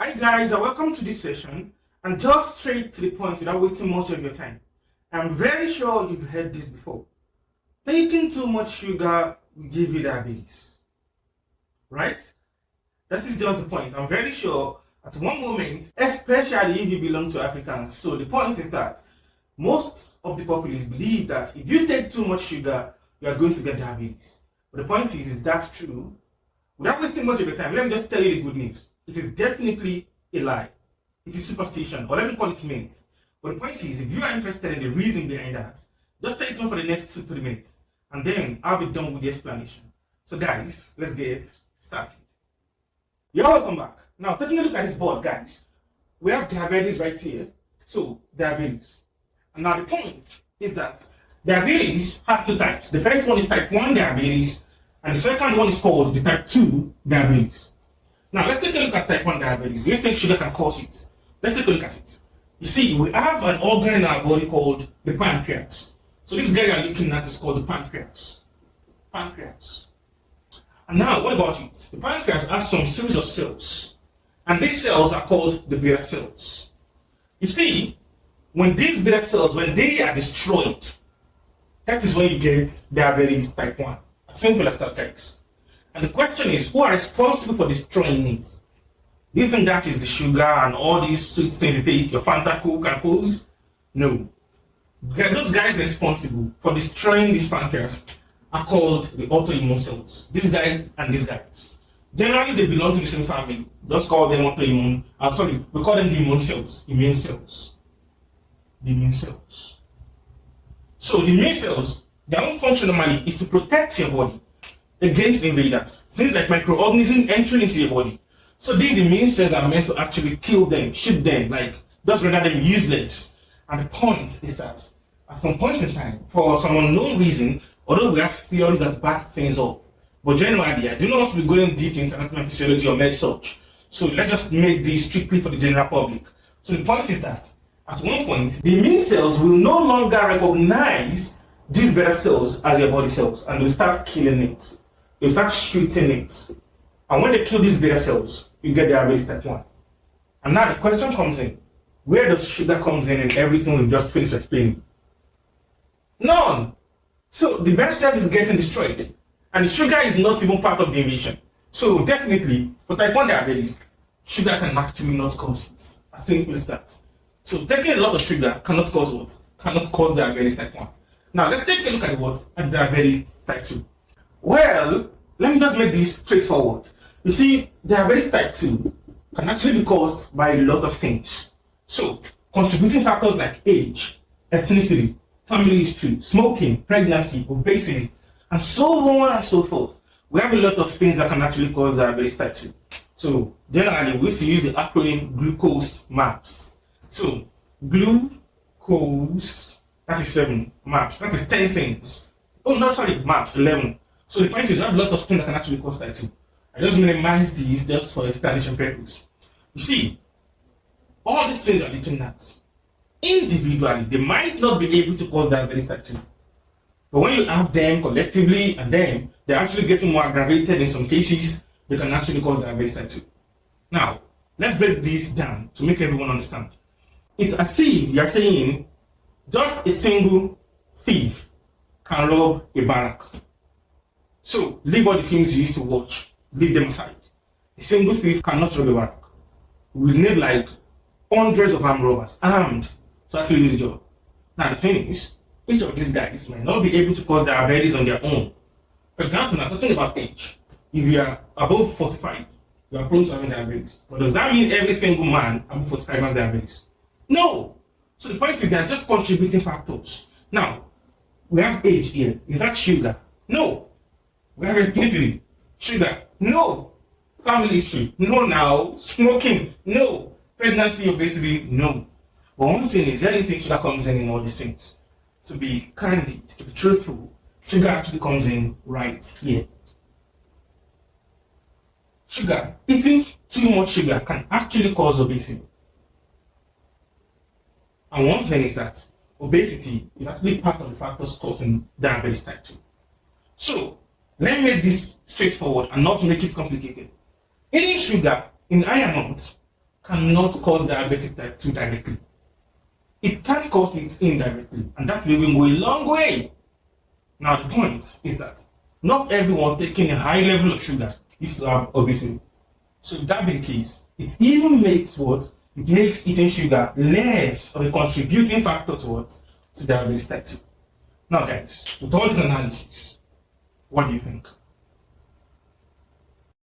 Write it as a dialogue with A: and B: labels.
A: Hi guys, and welcome to this session, and just straight to the point without wasting much of your time. I'm very sure you've heard this before. Taking too much sugar will give you diabetes, right? That is just the point. I'm very sure at one moment, especially if you belong to Africans. So the point is that most of the populace believe that if you take too much sugar, you are going to get diabetes. But the point is that true? Without wasting much of your time, let me just tell you the good news. It is definitely a lie. It is superstition, or let me call it myth. But the point is, if you are interested in the reason behind that, just stay tuned for the next 2-3 minutes, and then I'll be done with the explanation. So guys, let's get started. You're welcome back. Now, taking a look at this board, guys, we have diabetes right here. So, diabetes. And now the point is that diabetes has two types. The first one is type 1 diabetes, and the second one is called the type 2 diabetes. Now, let's take a look at type 1 diabetes. Do you think sugar can cause it? Let's take a look at it. You see, we have an organ in our body called the pancreas. So this guy you're looking at is called the pancreas. Pancreas. And now, what about it? The pancreas has some series of cells. And these cells are called the beta cells. You see, when these beta cells, when they are destroyed, that is when you get diabetes type 1. As simple as that, guys. And the question is, who are responsible for destroying it? Do you think that is the sugar and all these sweet things you take, your Fanta, Coke, and Coles? No. Those guys responsible for destroying this pancreas are called the autoimmune cells. These guys and these guys. Generally, they belong to the same family. Just call them autoimmune. We call them the immune cells. Immune cells. The immune cells. So the immune cells, their own function normally is to protect your body against invaders, things like microorganisms entering into your body. So these immune cells are meant to actually kill them, shoot them, like just render them useless. And the point is that at some point in time, for some unknown reason, although we have theories that back things up, but generally I do not want to be going deep into anatomy, physiology, or med search. So let's just make this strictly for the general public. So the point is that at one point, the immune cells will no longer recognize these beta cells as your body cells, and will start killing it. They'll start shooting it. And when they kill these beta cells, you get diabetes type 1. And now the question comes in, where does sugar comes in everything we've just finished explaining? None. So the beta cells is getting destroyed. And the sugar is not even part of the invasion. So definitely, for type 1 diabetes, sugar can actually not cause it. As simple as that. So taking a lot of sugar cannot cause what? Cannot cause diabetes type 1. Now let's take a look at what? At diabetes type 2. Well, let me just make this straightforward. You see, diabetes type 2 can actually be caused by a lot of things. So, contributing factors like age, ethnicity, family history, smoking, pregnancy, obesity, and so on and so forth. We have a lot of things that can actually cause diabetes type 2. So, generally, we used to use the acronym glucose MAPS. So, glucose, that is 7, MAPS, that is 10 things. Oh, no, sorry, MAPS, 11. So the point is, you have a lot of things that can actually cause type 2. I just minimize these just for explanation purpose. You see, all these things you're looking at, individually, they might not be able to cause diabetes type 2. But when you have them collectively, and then they're actually getting more aggravated in some cases, they can actually cause diabetes type 2. Now, let's break this down to make everyone understand. It's as if you're saying, just a single thief can rob a barrack. So, leave all the films you used to watch, leave them aside. A single thief cannot rob a barrack. We need like hundreds of armed robbers, armed, to actually do the job. Now, the thing is, each of these guys might not be able to cause diabetes on their own. For example, now talking about age, if you are above 45, you are prone to having diabetes. But does that mean every single man above 45 has diabetes? No. So the point is, they are just contributing factors. Now, we have age here. Is that sugar? No. We have ethnicity. Sugar? No. Family history? No now. Smoking? No. Pregnancy, obesity? No. But one thing is, where do you think sugar comes in all these things? To be candid, to be truthful, sugar actually comes in right here. Sugar, eating too much sugar can actually cause obesity. And one thing is that obesity is actually part of the factors causing diabetes type 2. So, let me make this straightforward and not make it complicated. Eating sugar in high amounts cannot cause diabetic type 2 directly. It can cause it indirectly, and that will even go a long way. Now, the point is that not everyone taking a high level of sugar used to have obesity. So if that be the case, it even makes what? It makes eating sugar less of a contributing factor to what? To diabetes type 2. Now guys, with all this analysis, what do you think?